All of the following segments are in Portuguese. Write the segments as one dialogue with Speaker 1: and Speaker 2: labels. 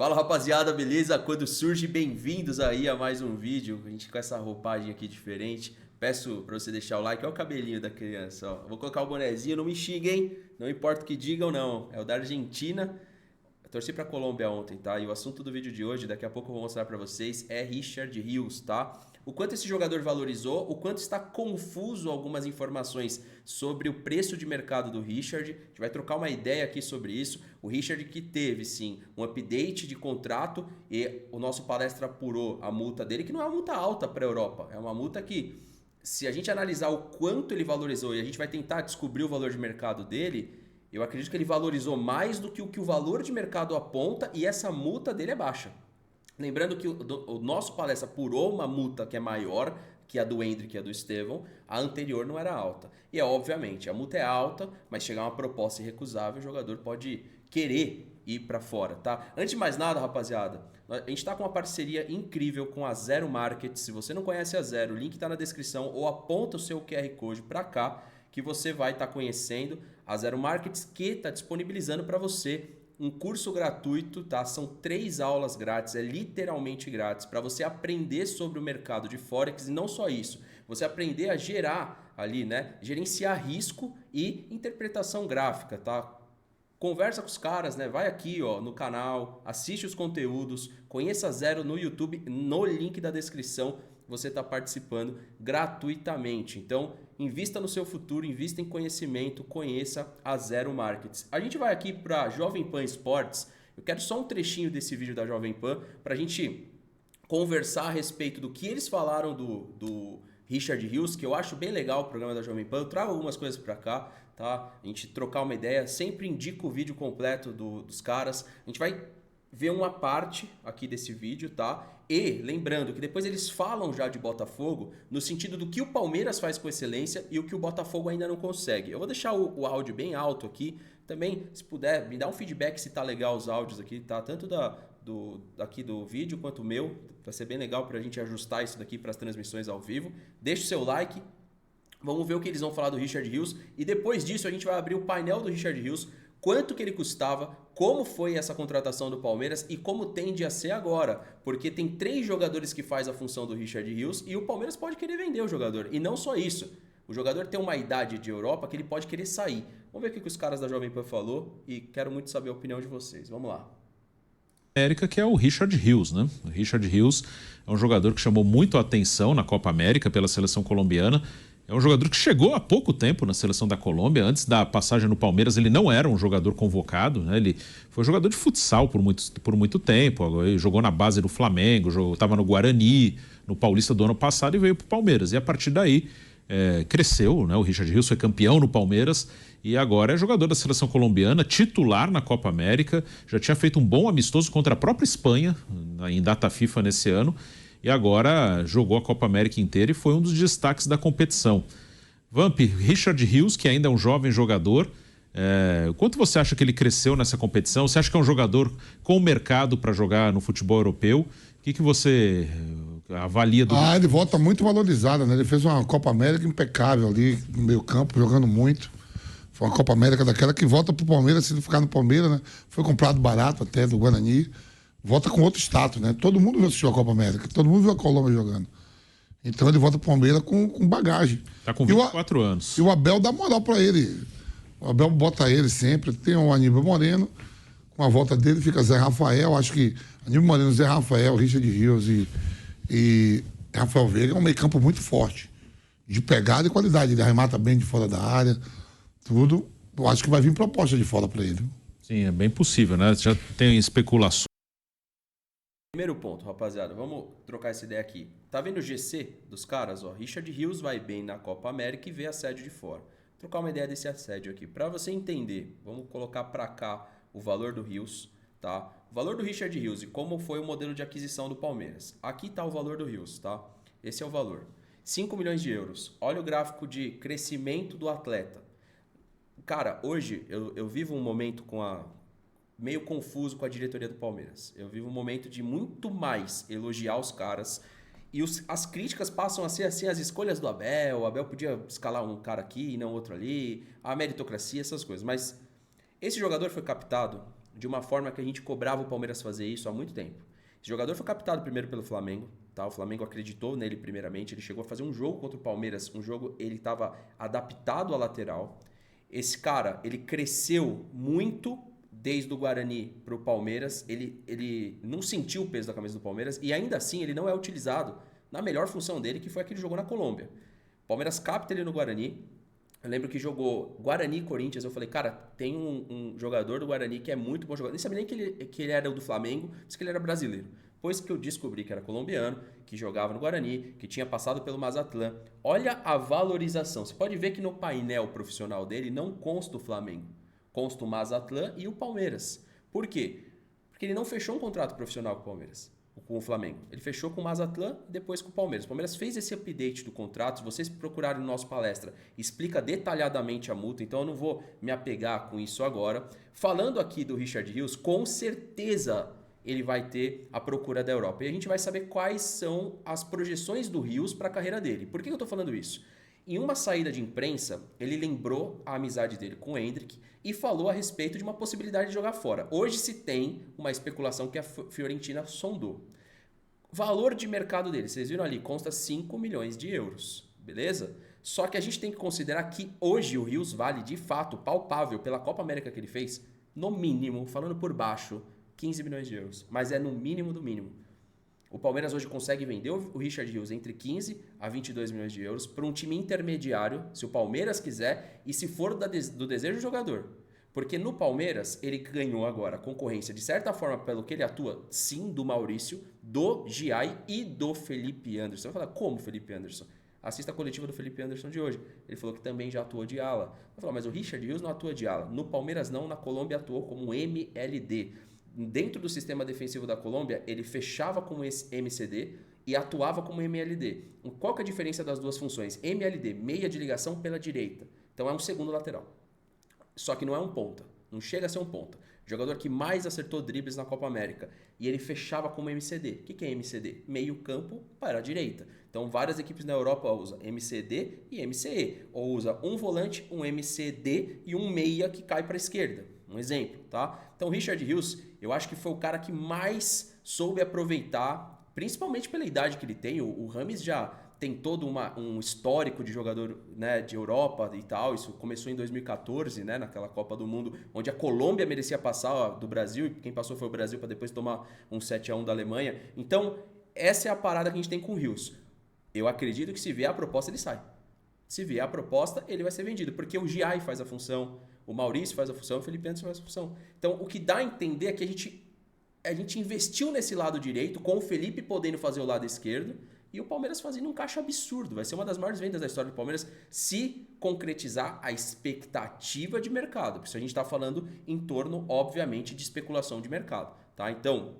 Speaker 1: Fala rapaziada, beleza? Quando surge, bem-vindos aí a mais um vídeo. A gente com essa roupagem aqui diferente. Peço pra você deixar o like. Olha o cabelinho da criança, ó. Vou colocar o bonezinho, não me xinguem. Não importa o que digam, não. É o da Argentina. Eu torci pra Colômbia ontem, tá? E o assunto do vídeo de hoje, daqui a pouco eu vou mostrar pra vocês, é Richard Rios, tá? O quanto esse jogador valorizou, o quanto está confuso algumas informações sobre o preço de mercado do Richard. A gente vai trocar uma ideia aqui sobre isso. O Richard que teve, sim, um update de contrato e o nosso palestra apurou a multa dele, que não é uma multa alta para a Europa. É uma multa que, se a gente analisar o quanto ele valorizou e a gente vai tentar descobrir o valor de mercado dele, eu acredito que ele valorizou mais do que o valor de mercado aponta e essa multa dele é baixa. Lembrando que o nosso palestra apurou uma multa que é maior que a do Endrick e a do Estevão, a anterior não era alta. E obviamente, a multa é alta, mas chegar uma proposta irrecusável, o jogador pode querer ir para fora, tá? Antes de mais nada, rapaziada, a gente tá com uma parceria incrível com a Zero Market. Se você não conhece a Zero, o link tá na descrição ou aponta o seu QR Code para cá que você vai estar conhecendo a Zero Markets, que está disponibilizando para você um curso gratuito, tá? São 3 aulas grátis, é literalmente grátis, para você aprender sobre o mercado de Forex e não só isso, você aprender a gerar ali, né? Gerenciar risco e interpretação gráfica, tá? Conversa com os caras, né? Vai aqui, ó, no canal, assiste os conteúdos, conheça a Zero no YouTube, no link da descrição, você está participando gratuitamente. Então, invista no seu futuro, invista em conhecimento, conheça a Zero Markets. A gente vai aqui para Jovem Pan Esportes. Eu quero só um trechinho desse vídeo da Jovem Pan para a gente conversar a respeito do que eles falaram do Richard Rios, que eu acho bem legal o programa da Jovem Pan. Eu trago algumas coisas para cá, tá? A gente trocar uma ideia. Sempre indico o vídeo completo dos caras. A gente vai ver uma parte aqui desse vídeo, tá? E lembrando que depois eles falam já de Botafogo no sentido do que o Palmeiras faz com excelência e o que o Botafogo ainda não consegue. Eu vou deixar o áudio bem alto aqui. Também, se puder, me dá um feedback se tá legal os áudios aqui, tá? Tanto aqui do vídeo quanto o meu. Vai ser bem legal pra gente ajustar isso daqui para as transmissões ao vivo. Deixa o seu like. Vamos ver o que eles vão falar do Richard Rios. E depois disso a gente vai abrir o painel do Richard Rios. Quanto que ele custava, como foi essa contratação do Palmeiras e como tende a ser agora. Porque tem 3 jogadores que faz a função do Richard Rios e o Palmeiras pode querer vender o jogador. E não só isso. O jogador tem uma idade de Europa que ele pode querer sair. Vamos ver o que os caras da Jovem Pan falou e quero muito saber a opinião de vocês. Vamos lá.
Speaker 2: América, que é o Richard Rios, né? O Richard Rios é um jogador que chamou muito a atenção na Copa América pela seleção colombiana. É um jogador que chegou há pouco tempo na seleção da Colômbia. Antes da passagem no Palmeiras, ele não era um jogador convocado, né? Ele foi jogador de futsal por muito tempo. Ele jogou na base do Flamengo, estava no Guarani, no Paulista do ano passado e veio para o Palmeiras. E a partir daí cresceu, né? O Richard Rios foi campeão no Palmeiras e agora é jogador da seleção colombiana, titular na Copa América. Já tinha feito um bom amistoso contra a própria Espanha em data FIFA nesse ano. E agora jogou a Copa América inteira e foi um dos destaques da competição. Vamp, Richard Rios, que ainda é um jovem jogador, quanto você acha que ele cresceu nessa competição? Você acha que é um jogador com mercado para jogar no futebol europeu? O que você avalia do...
Speaker 3: Ele volta muito valorizado, né? Ele fez uma Copa América impecável ali no meio campo, jogando muito. Foi uma Copa América daquela que volta pro Palmeiras, se não ficar no Palmeiras, né? Foi comprado barato até do Guarani. Volta com outro status, né? Todo mundo viu assistir a Copa América, todo mundo viu a Colômbia jogando. Então ele volta pro Palmeiras com bagagem.
Speaker 2: Tá com 24 anos.
Speaker 3: E o Abel dá moral pra ele. O Abel bota ele sempre. Tem o Aníbal Moreno, com a volta dele fica Zé Rafael. Acho que Aníbal Moreno, Zé Rafael, Richard Rios e Rafael Veiga é um meio campo muito forte. De pegada e qualidade. Ele arremata bem de fora da área, tudo. Eu acho que vai vir proposta de fora pra ele.
Speaker 2: Sim, é bem possível, né? Já tem especulações.
Speaker 1: Primeiro ponto, rapaziada, vamos trocar essa ideia aqui. Tá vendo o GC dos caras? Ó, Richard Rios vai bem na Copa América e vê assédio de fora. Vou trocar uma ideia desse assédio aqui. Para você entender, vamos colocar para cá o valor do Rios, tá? O valor do Richard Rios e como foi o modelo de aquisição do Palmeiras. Aqui tá o valor do Rios, tá? Esse é o valor. 5 milhões de euros. Olha o gráfico de crescimento do atleta. Cara, hoje eu vivo um momento meio confuso com a diretoria do Palmeiras. Eu vivo um momento de muito mais elogiar os caras e as críticas passam a ser assim, as escolhas do Abel. O Abel podia escalar um cara aqui e não outro ali, a meritocracia, essas coisas. Mas esse jogador foi captado de uma forma que a gente cobrava o Palmeiras fazer isso há muito tempo. Esse jogador foi captado primeiro pelo Flamengo, tá? O Flamengo acreditou nele primeiramente, ele chegou a fazer um jogo contra o Palmeiras, ele estava adaptado à lateral. Esse cara, ele cresceu muito desde o Guarani para o Palmeiras, ele não sentiu o peso da camisa do Palmeiras e ainda assim ele não é utilizado na melhor função dele, que foi a que ele jogou na Colômbia. O Palmeiras capta ele no Guarani. Eu lembro que jogou Guarani e Corinthians. Eu falei, cara, tem um jogador do Guarani que é muito bom jogador. Nem sabia nem que ele era o do Flamengo, disse que ele era brasileiro. Depois que eu descobri que era colombiano, que jogava no Guarani, que tinha passado pelo Mazatlán. Olha a valorização. Você pode ver que no painel profissional dele não consta o Flamengo. Consta o Mazatlán e o Palmeiras. Por quê? Porque ele não fechou um contrato profissional com o Palmeiras. Com o Flamengo. Ele fechou com o Mazatlán e depois com o Palmeiras. O Palmeiras fez esse update do contrato. Se vocês procurarem no nosso palestra, explica detalhadamente a multa, então eu não vou me apegar com isso agora. Falando aqui do Richard Rios, com certeza ele vai ter a procura da Europa. E a gente vai saber quais são as projeções do Rios para a carreira dele. Por que eu estou falando isso? Em uma saída de imprensa, ele lembrou a amizade dele com o Endrick e falou a respeito de uma possibilidade de jogar fora. Hoje se tem uma especulação que a Fiorentina sondou. Valor de mercado dele, vocês viram ali, consta 5 milhões de euros, beleza? Só que a gente tem que considerar que hoje o Rios vale, de fato, palpável, pela Copa América que ele fez, no mínimo, falando por baixo, 15 milhões de euros. Mas é no mínimo do mínimo. O Palmeiras hoje consegue vender o Richard Rios entre 15 a 22 milhões de euros para um time intermediário, se o Palmeiras quiser, e se for do desejo do jogador. Porque no Palmeiras, ele ganhou agora a concorrência, de certa forma, pelo que ele atua, sim, do Maurício, do Giai e do Felipe Anderson. Vai falar, como Felipe Anderson? Assista a coletiva do Felipe Anderson de hoje. Ele falou que também já atuou de ala. Vai falar, mas o Richard Rios não atua de ala. No Palmeiras não, na Colômbia atuou como MLD. Dentro do sistema defensivo da Colômbia, ele fechava como MCD e atuava como MLD. Qual que é a diferença das duas funções? MLD, meia de ligação pela direita. Então é um segundo lateral. Só que não é um ponta. Não chega a ser um ponta. Jogador que mais acertou dribles na Copa América. E ele fechava como MCD. O que é MCD? Meio campo para a direita. Então várias equipes na Europa usam MCD e MCE. Ou usa um volante, um MCD e um meia que cai para a esquerda. Um exemplo, tá? Então o Richard Rios, eu acho que foi o cara que mais soube aproveitar, principalmente pela idade que ele tem. O Rames já tem todo um histórico de jogador, né, de Europa e tal. Isso começou em 2014, né, naquela Copa do Mundo, onde a Colômbia merecia passar do Brasil, e quem passou foi o Brasil para depois tomar um 7-1 da Alemanha. Então, essa é a parada que a gente tem com o Rios. Eu acredito que se vier a proposta, ele sai. Se vier a proposta, ele vai ser vendido, porque o Giai faz a função, o Maurício faz a função, o Felipe Anderson faz a função. Então, o que dá a entender é que a gente investiu nesse lado direito, com o Felipe podendo fazer o lado esquerdo, e o Palmeiras fazendo um caixa absurdo. Vai ser uma das maiores vendas da história do Palmeiras se concretizar a expectativa de mercado. Porque a gente está falando em torno, obviamente, de especulação de mercado. Tá? Então,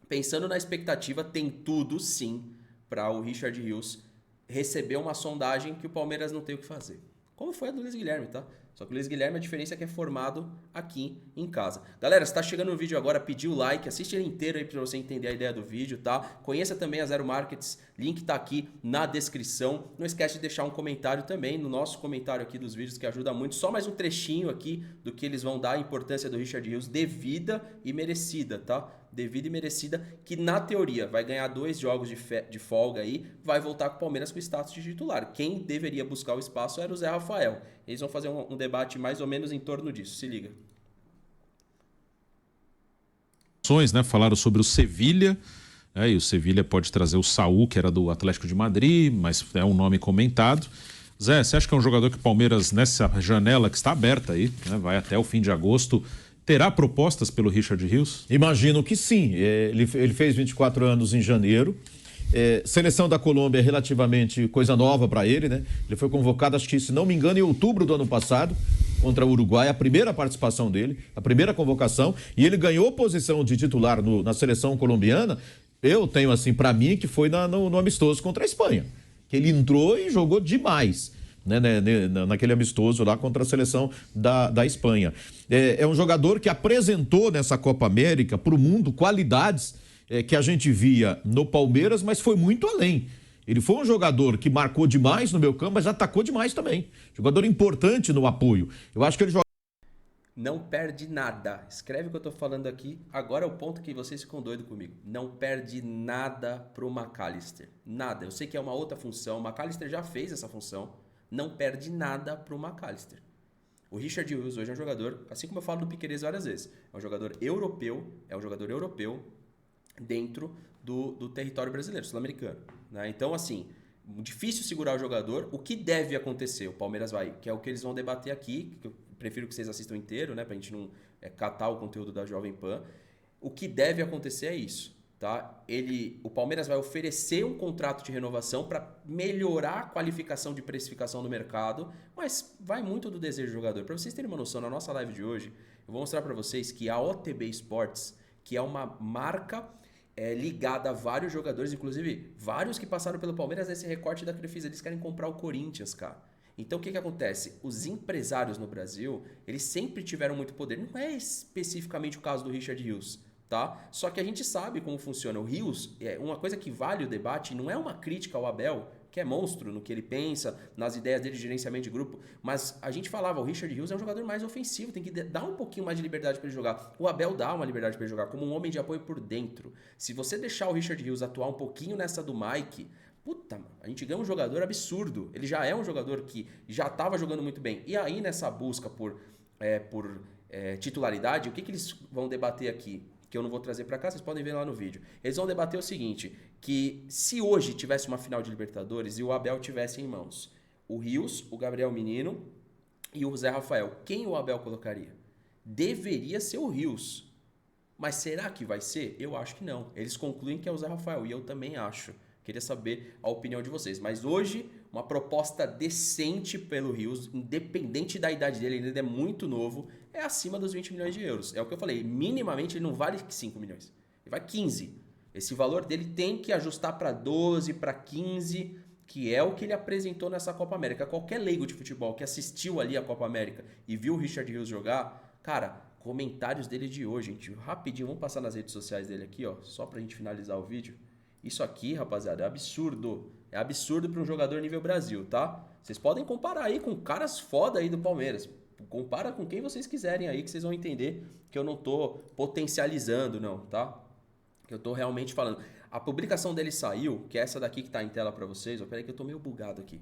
Speaker 1: pensando na expectativa, tem tudo sim para o Richard Rios receber uma sondagem que o Palmeiras não tem o que fazer. Como foi a do Luiz Guilherme, tá? Só que o Luiz Guilherme, a diferença é que é formado aqui em casa. Galera, se tá chegando no vídeo agora, pedi o like, assiste ele inteiro aí pra você entender a ideia do vídeo, tá? Conheça também a Zero Markets, link tá aqui na descrição. Não esquece de deixar um comentário também no nosso comentário aqui dos vídeos, que ajuda muito. Só mais um trechinho aqui do que eles vão dar a importância do Richard Rios, devida e merecida, tá? Devida e merecida, que na teoria vai ganhar 2 jogos de folga aí, vai voltar com o Palmeiras com status de titular. Quem deveria buscar o espaço era o Zé Rafael. Eles vão fazer um debate mais ou menos em torno disso, se liga.
Speaker 2: Né? Falaram sobre o Sevilha, e o Sevilha pode trazer o Saúl, que era do Atlético de Madrid, mas é um nome comentado. Zé, você acha que é um jogador que o Palmeiras, nessa janela que está aberta aí, né, vai até o fim de agosto, terá propostas pelo Richard Rios?
Speaker 4: Imagino que sim. Ele fez 24 anos em janeiro. Seleção da Colômbia é relativamente coisa nova para ele, né? Ele foi convocado, acho que, se não me engano, em outubro do ano passado, contra o Uruguai, a primeira participação dele, a primeira convocação, e ele ganhou posição de titular na seleção colombiana. Eu tenho, assim, para mim, que foi no amistoso contra a Espanha, que ele entrou e jogou demais, né, naquele amistoso lá contra a seleção da Espanha. É um jogador que apresentou nessa Copa América para o mundo qualidades que a gente via no Palmeiras, mas foi muito além. Ele foi um jogador que marcou demais no meio campo, mas atacou demais também. Jogador importante no apoio. Eu acho que ele joga...
Speaker 1: Não perde nada. Escreve o que eu tô falando aqui. Agora é o ponto que vocês ficam doidos comigo. Não perde nada pro McAllister. Nada. Eu sei que é uma outra função. O McAllister já fez essa função. Não perde nada pro McAllister. O Richard Hughes hoje é um jogador, assim como eu falo do Piquerez várias vezes, é um jogador europeu dentro do território brasileiro, sul-americano. Né? Então, assim, difícil segurar o jogador. O que deve acontecer? O Palmeiras vai, que é o que eles vão debater aqui, que eu prefiro que vocês assistam inteiro, né, pra gente não catar o conteúdo da Jovem Pan. O que deve acontecer é isso. Tá? O Palmeiras vai oferecer um contrato de renovação para melhorar a qualificação de precificação do mercado, mas vai muito do desejo do jogador. Para vocês terem uma noção, na nossa live de hoje, eu vou mostrar para vocês que a OTB Sports, que é uma marca ligada a vários jogadores, inclusive vários que passaram pelo Palmeiras nesse recorte da Crefisa, eles querem comprar o Corinthians, cara. Então o que acontece? Os empresários no Brasil, eles sempre tiveram muito poder. Não é especificamente o caso do Richard Hughes. Tá? Só que a gente sabe como funciona. O Rios, uma coisa que vale o debate, não é uma crítica ao Abel, que é monstro no que ele pensa, nas ideias dele de gerenciamento de grupo, mas a gente falava, o Richard Hughes é um jogador mais ofensivo, tem que dar um pouquinho mais de liberdade para ele jogar. O Abel dá uma liberdade para ele jogar, como um homem de apoio por dentro. Se você deixar o Richard Hughes atuar um pouquinho nessa do Mike, puta, a gente ganha um jogador absurdo. Ele já é um jogador que já estava jogando muito bem. E aí nessa busca por titularidade, o que eles vão debater aqui? Que eu não vou trazer para cá, vocês podem ver lá no vídeo. Eles vão debater o seguinte, que se hoje tivesse uma final de Libertadores e o Abel tivesse em mãos o Rios, o Gabriel Menino e o Zé Rafael, quem o Abel colocaria? Deveria ser o Rios. Mas será que vai ser? Eu acho que não. Eles concluem que é o Zé Rafael e eu também acho. Queria saber a opinião de vocês. Mas hoje, uma proposta decente pelo Rios, independente da idade dele, ele ainda é muito novo, é acima dos 20 milhões de euros. É o que eu falei, minimamente ele não vale 5 milhões. Ele vai 15. Esse valor dele tem que ajustar para 12, para 15, que é o que ele apresentou nessa Copa América. Qualquer leigo de futebol que assistiu ali a Copa América e viu o Richard Hughes jogar, cara, comentários dele de hoje, gente. Rapidinho, vamos passar nas redes sociais dele aqui, ó, só pra gente finalizar o vídeo. Isso aqui, rapaziada, é absurdo. É absurdo para um jogador nível Brasil, tá? Vocês podem comparar aí com caras foda aí do Palmeiras. Compara com quem vocês quiserem aí, que vocês vão entender que eu não tô potencializando, não, tá? Que eu tô realmente falando. A publicação dele saiu, que é essa daqui que tá em tela para vocês. Ó, peraí que eu tô meio bugado aqui.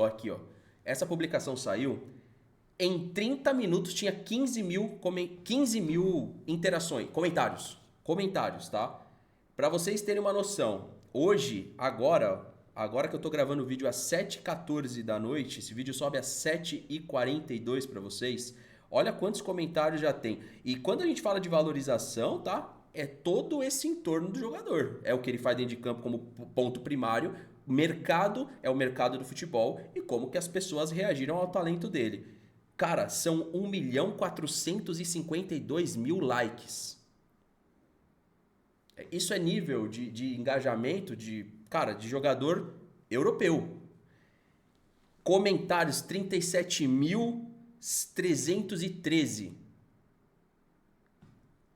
Speaker 1: Aqui, ó. Essa publicação saiu. Em 30 minutos tinha 15 mil interações, comentários, tá? Para vocês terem uma noção, hoje, agora que eu tô gravando o vídeo às 7h14 da noite, esse vídeo sobe às 7h42 para vocês, olha quantos comentários já tem. E quando a gente fala de valorização, tá? É todo esse entorno do jogador. É o que ele faz dentro de campo como ponto primário, mercado é o mercado do futebol e como que as pessoas reagiram ao talento dele. Cara, são 1.452.000 likes. Isso é nível de engajamento de jogador europeu. Comentários 37.313.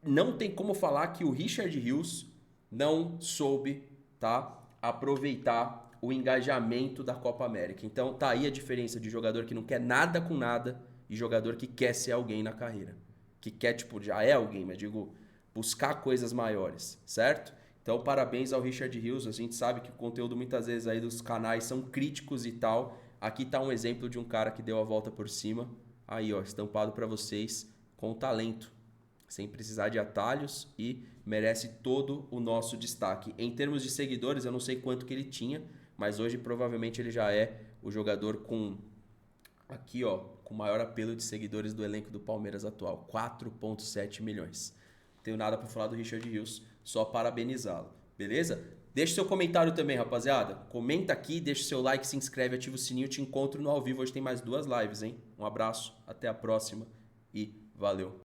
Speaker 1: Não tem como falar que o Richard Hughes não soube, tá, aproveitar o engajamento da Copa América. Então tá aí a diferença de jogador que não quer nada com nada e jogador que quer ser alguém na carreira. Que quer, já é alguém, mas digo, buscar coisas maiores, certo? Então, parabéns ao Richard Hughes. A gente sabe que o conteúdo muitas vezes aí dos canais são críticos e tal. Aqui tá um exemplo de um cara que deu a volta por cima. Aí, ó, estampado para vocês com talento, sem precisar de atalhos e merece todo o nosso destaque. Em termos de seguidores, eu não sei quanto que ele tinha, mas hoje provavelmente ele já é o jogador com aqui, ó, com o maior apelo de seguidores do elenco do Palmeiras atual, 4,7 milhões. Não tenho nada para falar do Richard Hughes, só parabenizá-lo, beleza? Deixe seu comentário também, rapaziada. Comenta aqui, deixa seu like, se inscreve, ativa o sininho. Eu te encontro no ao vivo. Hoje tem mais 2 lives, hein? Um abraço, até a próxima e valeu!